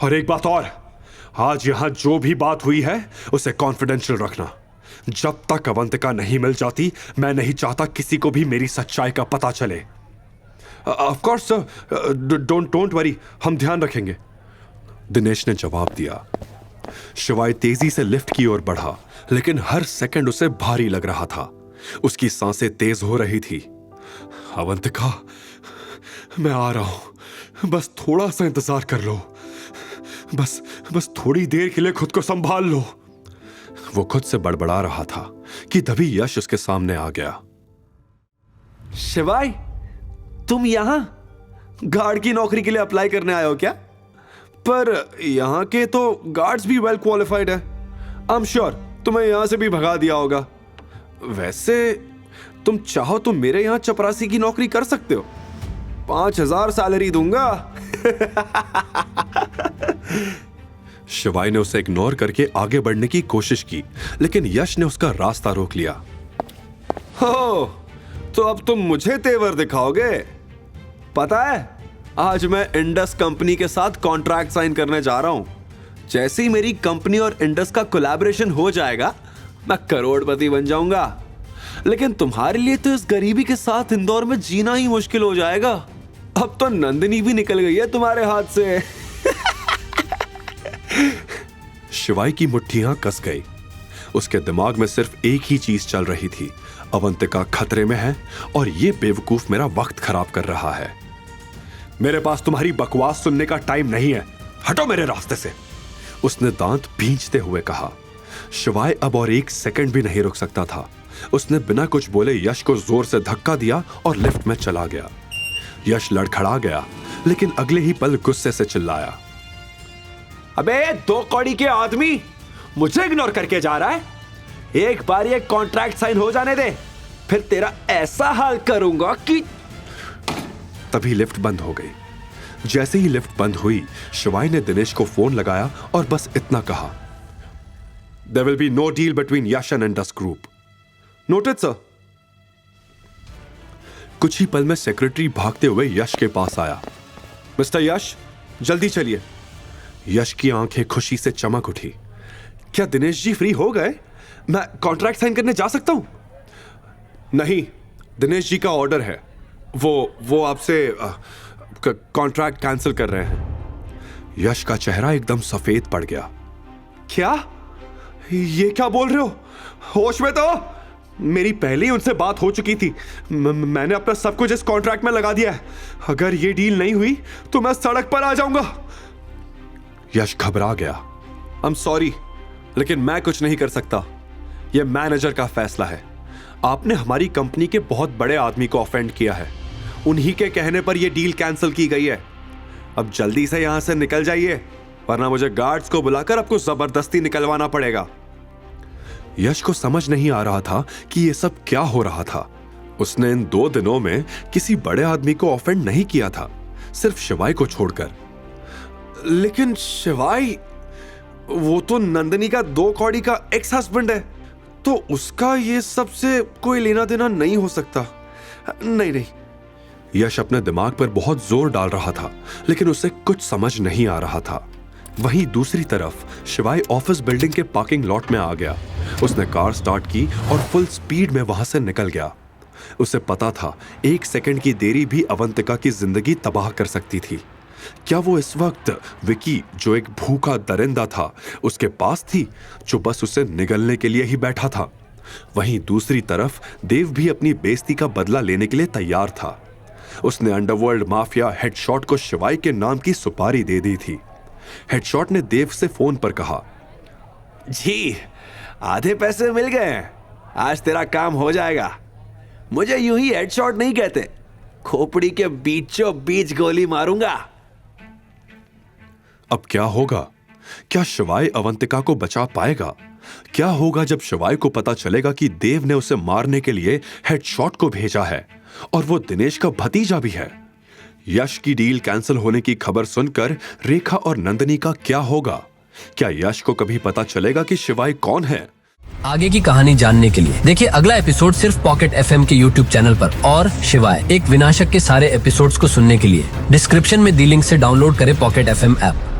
और एक बात और, आज यहां जो भी बात हुई है उसे कॉन्फिडेंशियल रखना। जब तक अवंतिका नहीं मिल जाती, मैं नहीं चाहता किसी को भी मेरी सच्चाई का पता चले। Of course sir, don't worry, हम ध्यान रखेंगे, दिनेश ने जवाब दिया। शिवाय तेजी से लिफ्ट की ओर बढ़ा, लेकिन हर सेकंड उसे भारी लग रहा था। उसकी सांसें तेज हो रही थी। अवंतिका, मैं आ रहा हूं, बस थोड़ा सा इंतजार कर लो, बस थोड़ी देर के लिए खुद को संभाल लो। वो खुद से बड़बड़ा रहा था कि तभी यश उसके सामने आ गया। शिवाय, तुम यहां गार्ड की नौकरी के लिए अप्लाई करने आए हो क्या? पर यहां के तो गार्ड्स भी वेल क्वालिफाइड है। आई एम श्योर तुम्हें यहां से भी भगा दिया होगा। वैसे तुम चाहो तो मेरे यहां चपरासी की नौकरी कर सकते हो, 5,000 सैलरी दूंगा। शिवाय ने उसे इग्नोर करके आगे बढ़ने की कोशिश की, लेकिन यश ने उसका रास्ता रोक लिया। हो, तो अब तुम मुझे तेवर दिखाओगे? पता है, आज मैं इंडस कंपनी के साथ कॉन्ट्रैक्ट साइन करने जा रहा हूं। जैसे ही मेरी कंपनी और इंडस का कोलैबोरेशन हो जाएगा, मैं करोड़पति बन जाऊंगा। लेकिन तुम्हारे लिए तो इस गरीबी के साथ इंदौर में जीना ही मुश्किल हो जाएगा। अब तो नंदिनी भी निकल गई है तुम्हारे हाथ से। शिवाय की मुट्ठियां कस गई। उसके दिमाग में सिर्फ एक ही चीज चल रही थी, अवंतिका खतरे में है और ये बेवकूफ मेरा वक्त खराब कर रहा है। मेरे पास तुम्हारी बकवास सुनने का टाइम नहीं है, हटो मेरे रास्ते से, उसने दांत भींचते हुए कहा। शिवाय अब और एक सेकंड भी नहीं रुक सकता था। उसने बिना कुछ बोले यश को जोर से धक्का दिया और लिफ्ट में चला गया। यश लड़खड़ा गया, लेकिन अगले ही पल गुस्से से चिल्लाया, अबे 2 कौड़ी के आदमी, मुझे इग्नोर करके जा रहा है? एक बार ये कॉन्ट्रैक्ट साइन हो जाने दे, फिर तेरा ऐसा हाल करूंगा कि। तभी लिफ्ट बंद हो गई। जैसे ही लिफ्ट बंद हुई, शिवाय ने दिनेश को फोन लगाया और बस इतना कहा, there will be no deal between Yash and Indus group. Noted sir. कुछ ही पल में सेक्रेटरी भागते हुए यश के पास आया। मिस्टर यश, जल्दी चलिए। यश की आंखें खुशी से चमक उठी। क्या दिनेश जी फ्री हो गए? मैं कॉन्ट्रैक्ट साइन करने जा सकता हूं? नहीं, दिनेश जी का ऑर्डर है, वो आपसे कॉन्ट्रैक्ट कैंसिल कर रहे हैं। यश का चेहरा एकदम सफेद पड़ गया। क्या? ये क्या बोल रहे हो? होश में तो? मेरी पहले ही उनसे बात हो चुकी थी। मैंने अपना सब कुछ इस कॉन्ट्रैक्ट में लगा दिया है। अगर ये डील नहीं हुई तो मैं सड़क पर आ जाऊंगा। यश घबरा गया। आई एम सॉरी, लेकिन मैं कुछ नहीं कर सकता। यह मैनेजर का फैसला है। आपने हमारी कंपनी के बहुत बड़े आदमी को ऑफेंड किया है। उन्हीं के कहने पर यह डील कैंसिल की गई है। अब जल्दी से यहां से निकल जाइए, वरना मुझे गार्ड्स को बुलाकर आपको जबरदस्ती निकलवाना पड़ेगा। यश को समझ नहीं आ रहा था कि यह सब क्या हो रहा था। उसने इन 2 दिनों में किसी बड़े आदमी को ऑफेंड नहीं किया था, सिर्फ शिवाय को छोड़कर। लेकिन शिवाय, वो तो नंदिनी का 2 कौड़ी का एक्स हस्बैंड है, तो उसका ये सबसे कोई लेना देना नहीं हो सकता। नहीं। यश अपने दिमाग पर बहुत जोर डाल रहा था, लेकिन उसे कुछ समझ नहीं आ रहा था। वहीं दूसरी तरफ शिवाय ऑफिस बिल्डिंग के पार्किंग लॉट में आ गया। उसने कार स्टार्ट की और फुल स्पीड में वहां से निकल गया। उसे पता था 1 सेकंड की देरी भी अवंतिका की जिंदगी तबाह कर सकती थी। क्या वो इस वक्त विकी, जो एक भूखा दरिंदा था, उसके पास थी, जो बस उसे निगलने के लिए ही बैठा था? वहीं दूसरी तरफ देव भी अपनी बेइज्जती का बदला लेने के लिए तैयार था। उसने अंडरवर्ल्ड माफिया हेडशॉट को शिवाय के नाम की सुपारी दे दी थी। हेडशॉट ने देव से फोन पर कहा, जी, आधे पैसे मिल गए, आज तेरा काम हो जाएगा। मुझे यूं ही हेडशॉट नहीं कहते, खोपड़ी के बीचों बीच गोली मारूंगा। अब क्या होगा? क्या शिवाय अवंतिका को बचा पाएगा? क्या होगा जब शिवाय को पता चलेगा कि देव ने उसे मारने के लिए हेडशॉट को भेजा है और वो दिनेश का भतीजा भी है? यश की डील कैंसिल होने की खबर सुनकर रेखा और नंदिनी का क्या होगा? क्या यश को कभी पता चलेगा कि शिवाय कौन है? आगे की कहानी जानने के लिए देखिए अगला एपिसोड सिर्फ पॉकेट एफएम के YouTube चैनल पर। और शिवाय एक विनाशक के सारे एपिसोड्स को सुनने के लिए डिस्क्रिप्शन में दी लिंक से डाउनलोड करें पॉकेट एफएम ऐप।